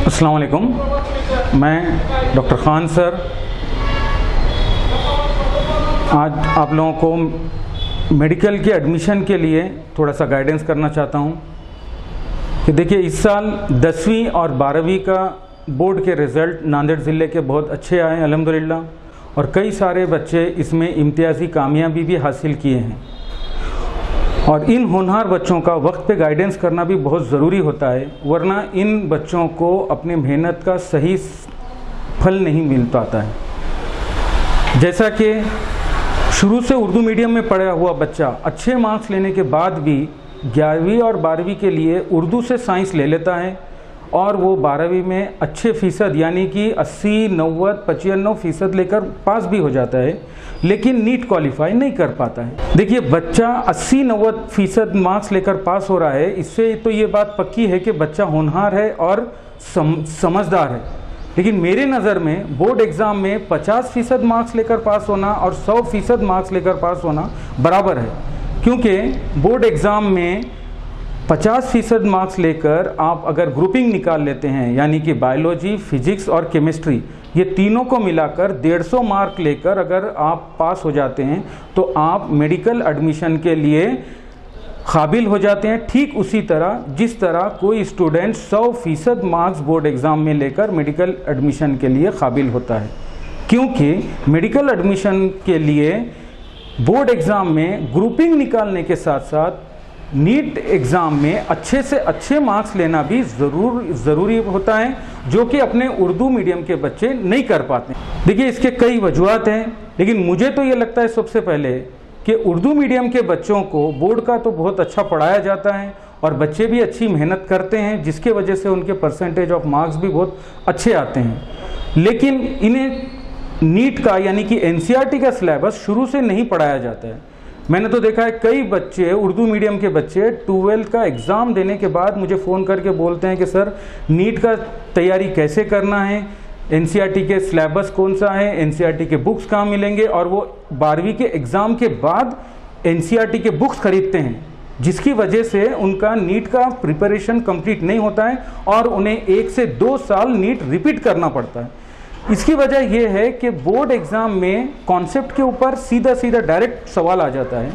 अस्सलाम वालेकुम। मैं डॉक्टर ख़ान सर आज आप लोगों को मेडिकल के एडमिशन के लिए थोड़ा सा गाइडेंस करना चाहता हूं कि देखिए, इस साल 10वीं और 12वीं का बोर्ड के रिज़ल्ट नांदेड़ ज़िले के बहुत अच्छे आए अल्हम्दुलिल्लाह, और कई सारे बच्चे इसमें इम्तियाज़ी कामयाबी भी हासिल किए हैं। और इन होनहार बच्चों का वक्त पे गाइडेंस करना भी बहुत ज़रूरी होता है, वरना इन बच्चों को अपने मेहनत का सही फल नहीं मिल पाता है। जैसा कि शुरू से उर्दू मीडियम में पढ़ा हुआ बच्चा अच्छे मार्क्स लेने के बाद भी 11वीं और 12वीं के लिए उर्दू से साइंस ले लेता है और वो 12वीं में अच्छे फ़ीसद यानी कि 80, 90, 95% लेकर पास भी हो जाता है, लेकिन नीट क्वालिफाई नहीं कर पाता है। देखिए, बच्चा 80-90% मार्क्स लेकर पास हो रहा है, इससे तो ये बात पक्की है कि बच्चा होनहार है और समझदार है। लेकिन मेरे नज़र में बोर्ड एग्ज़ाम में 50% मार्क्स लेकर पास होना और 100% मार्क्स लेकर पास होना बराबर है, क्योंकि बोर्ड एग्ज़ाम में 50% मार्क्स लेकर आप अगर ग्रुपिंग निकाल लेते हैं, यानी कि बायोलॉजी, फिजिक्स और केमिस्ट्री, ये तीनों को मिलाकर 150 मार्क लेकर अगर आप पास हो जाते हैं तो आप मेडिकल एडमिशन के लिए काबिल हो जाते हैं। ठीक उसी तरह जिस तरह कोई स्टूडेंट 100% मार्क्स बोर्ड एग्ज़ाम में लेकर मेडिकल एडमिशन के लिए काबिल होता है, क्योंकि मेडिकल एडमिशन के लिए बोर्ड एग्ज़ाम में ग्रुपिंग निकालने के साथ साथ नीट एग्ज़ाम में अच्छे से अच्छे मार्क्स लेना भी ज़रूरी होता है, जो कि अपने उर्दू मीडियम के बच्चे नहीं कर पाते। देखिए, इसके कई वजूहत हैं, लेकिन मुझे तो ये लगता है सबसे पहले कि उर्दू मीडियम के बच्चों को बोर्ड का तो बहुत अच्छा पढ़ाया जाता है और बच्चे भी अच्छी मेहनत करते हैं, जिसके वजह से उनके परसेंटेज ऑफ मार्क्स भी बहुत अच्छे आते हैं। लेकिन इन्हें नीट का यानी कि एनसीईआरटी का सिलेबस शुरू से नहीं पढ़ाया जाता है। मैंने तो देखा है कई बच्चे, उर्दू मीडियम के बच्चे 12th का एग्ज़ाम देने के बाद मुझे फ़ोन करके बोलते हैं कि सर, नीट का तैयारी कैसे करना है, एनसीईआरटी के सिलेबस कौन सा है, एनसीईआरटी के बुक्स कहाँ मिलेंगे, और वो 12वीं के एग्ज़ाम के बाद एनसीईआरटी के बुक्स खरीदते हैं, जिसकी वजह से उनका नीट का प्रिपरेशन कंप्लीट नहीं होता है और उन्हें 1 से 2 साल नीट रिपीट करना पड़ता है। इसकी वजह यह है कि बोर्ड एग्ज़ाम में कॉन्सेप्ट के ऊपर सीधा डायरेक्ट सवाल आ जाता है,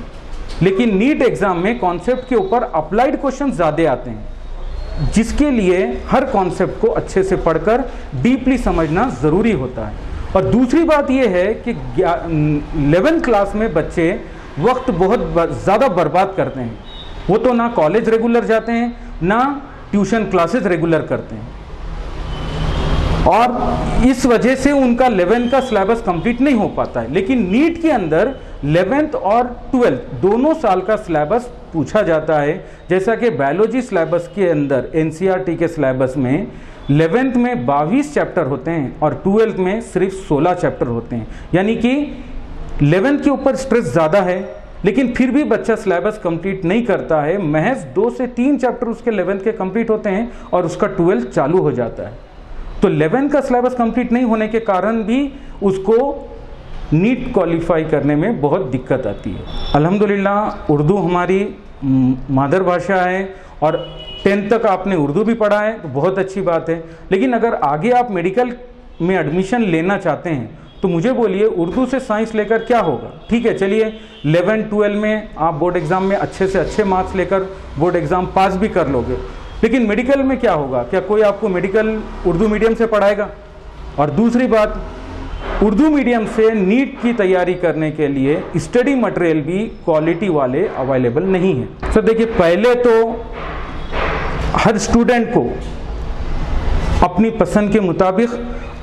लेकिन नीट एग्ज़ाम में कॉन्सेप्ट के ऊपर अप्लाइड क्वेश्चन ज़्यादा आते हैं, जिसके लिए हर कॉन्सेप्ट को अच्छे से पढ़कर डीपली समझना ज़रूरी होता है। और दूसरी बात यह है कि 11th क्लास में बच्चे वक्त बहुत ज़्यादा बर्बाद करते हैं। वो तो ना कॉलेज रेगुलर जाते हैं, ना ट्यूशन क्लासेस रेगुलर करते हैं, और इस वजह से उनका 11th का सिलेबस कंप्लीट नहीं हो पाता है। लेकिन नीट के अंदर 11th और 12th दोनों साल का सिलेबस पूछा जाता है। जैसा कि बायोलॉजी सिलेबस के अंदर एनसीईआरटी के सिलेबस में 11th में 22 चैप्टर होते हैं और 12th में सिर्फ 16 चैप्टर होते हैं, यानी कि 11th के ऊपर स्ट्रेस ज़्यादा है, लेकिन फिर भी बच्चा सिलेबस कंप्लीट नहीं करता है। महज 2 से 3 चैप्टर उसके 11th के कंप्लीट होते हैं और उसका 12th चालू हो जाता है। तो 11th का सिलेबस कंप्लीट नहीं होने के कारण भी उसको नीट क्वालिफाई करने में बहुत दिक्कत आती है। अल्हम्दुलिल्लाह उर्दू हमारी मातृभाषा है और 10th तक आपने उर्दू भी पढ़ा है तो बहुत अच्छी बात है। लेकिन अगर आगे आप मेडिकल में एडमिशन लेना चाहते हैं तो मुझे बोलिए, उर्दू से साइंस लेकर क्या होगा? ठीक है, चलिए 11-12 में आप बोर्ड एग्ज़ाम में अच्छे से अच्छे मार्क्स लेकर बोर्ड एग्ज़ाम पास भी कर लोगे, लेकिन मेडिकल में क्या होगा? क्या कोई आपको मेडिकल उर्दू मीडियम से पढ़ाएगा? और दूसरी बात, उर्दू मीडियम से नीट की तैयारी करने के लिए स्टडी मटेरियल भी क्वालिटी वाले अवेलेबल नहीं है। सर देखिए, पहले तो हर स्टूडेंट को अपनी पसंद के मुताबिक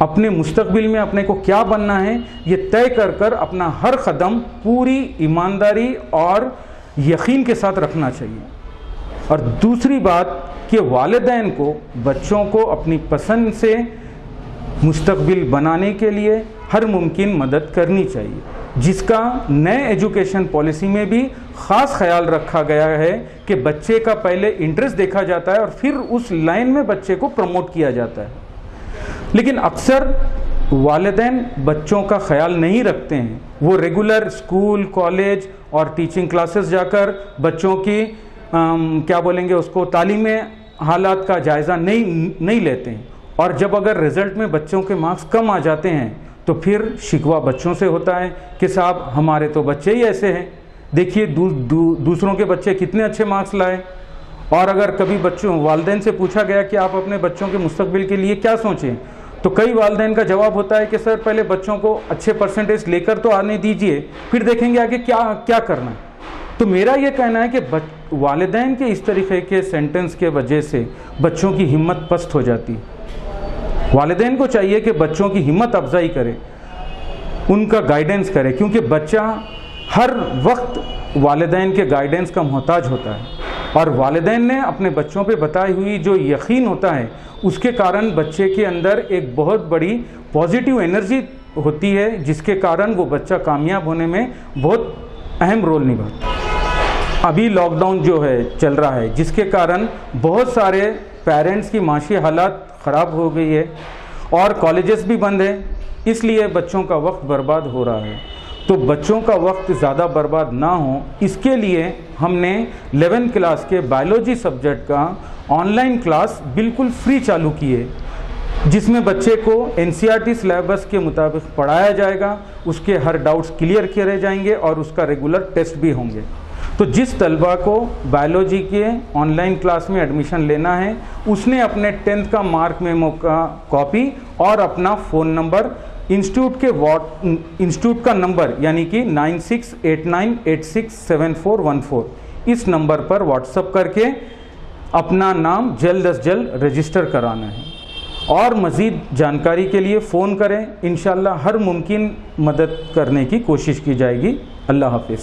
अपने मुस्तकबिल में अपने को क्या बनना है ये तय कर अपना हर कदम पूरी ईमानदारी और यकीन के साथ रखना चाहिए। और दूसरी बात कि वालिदैन को बच्चों को अपनी पसंद से मुस्तकबिल बनाने के लिए हर मुमकिन मदद करनी चाहिए, जिसका नए एजुकेशन पॉलिसी में भी ख़ास ख्याल रखा गया है कि बच्चे का पहले इंटरेस्ट देखा जाता है और फिर उस लाइन में बच्चे को प्रमोट किया जाता है। लेकिन अक्सर वालिदैन बच्चों का ख्याल नहीं रखते हैं, वो रेगुलर स्कूल, कॉलेज और टीचिंग क्लासेस जाकर बच्चों की क्या बोलेंगे उसको तालीमी हालात का जायज़ा नहीं लेते हैं। और जब अगर रिज़ल्ट में बच्चों के मार्क्स कम आ जाते हैं तो फिर शिकवा बच्चों से होता है कि साहब हमारे तो बच्चे ही ऐसे हैं, देखिए दूसरों के बच्चे कितने अच्छे मार्क्स लाए। और अगर कभी बच्चों वालिदैन से पूछा गया कि आप अपने बच्चों के मुस्तकबिल के लिए क्या सोचें, तो कई वालिदैन का जवाब होता है कि सर पहले बच्चों को अच्छे परसेंटेज लेकर तो आने दीजिए, फिर देखेंगे आगे क्या क्या करना है। तो मेरा ये कहना है कि वालिदैन के इस तरीके के सेंटेंस के वजह से बच्चों की हिम्मत पस्त हो जाती है। वालिदैन को चाहिए कि बच्चों की हिम्मत अफजाई करे, उनका गाइडेंस करे, क्योंकि बच्चा हर वक्त वालिदैन के गाइडेंस का मोहताज होता है। और वालिदैन ने अपने बच्चों पे बताई हुई जो यकीन होता है उसके कारण बच्चे के अंदर एक बहुत बड़ी पॉजिटिव एनर्जी होती है, जिसके कारण वो बच्चा कामयाब होने में बहुत अहम रोल निभाता है। अभी लॉकडाउन जो है चल रहा है, जिसके कारण बहुत सारे पेरेंट्स की माशी हालात ख़राब हो गई है और कॉलेजेस भी बंद हैं, इसलिए बच्चों का वक्त बर्बाद हो रहा है। तो बच्चों का वक्त ज़्यादा बर्बाद ना हो, इसके लिए हमने 11th क्लास के बायोलॉजी सब्जेक्ट का ऑनलाइन क्लास बिल्कुल फ्री चालू की है, जिसमें बच्चे को NCERT सिलेबस के मुताबिक पढ़ाया जाएगा, उसके हर डाउट्स क्लियर किए जाएंगे और उसका रेगुलर टेस्ट भी होंगे। तो जिस तलबा को बायोलॉजी के ऑनलाइन क्लास में एडमिशन लेना है, उसने अपने 10th का मार्क मेमो का कॉपी और अपना फ़ोन नंबर, इंस्टीट्यूट का नंबर यानी कि 9689867414 इस नंबर पर व्हाट्सअप करके अपना नाम जल्द अज जल्द रजिस्टर कराना है। और मज़ीद जानकारी के लिए फ़ोन करें, इंशाअल्लाह हर मुमकिन मदद करने की कोशिश की जाएगी। अल्लाह हाफ़िज़।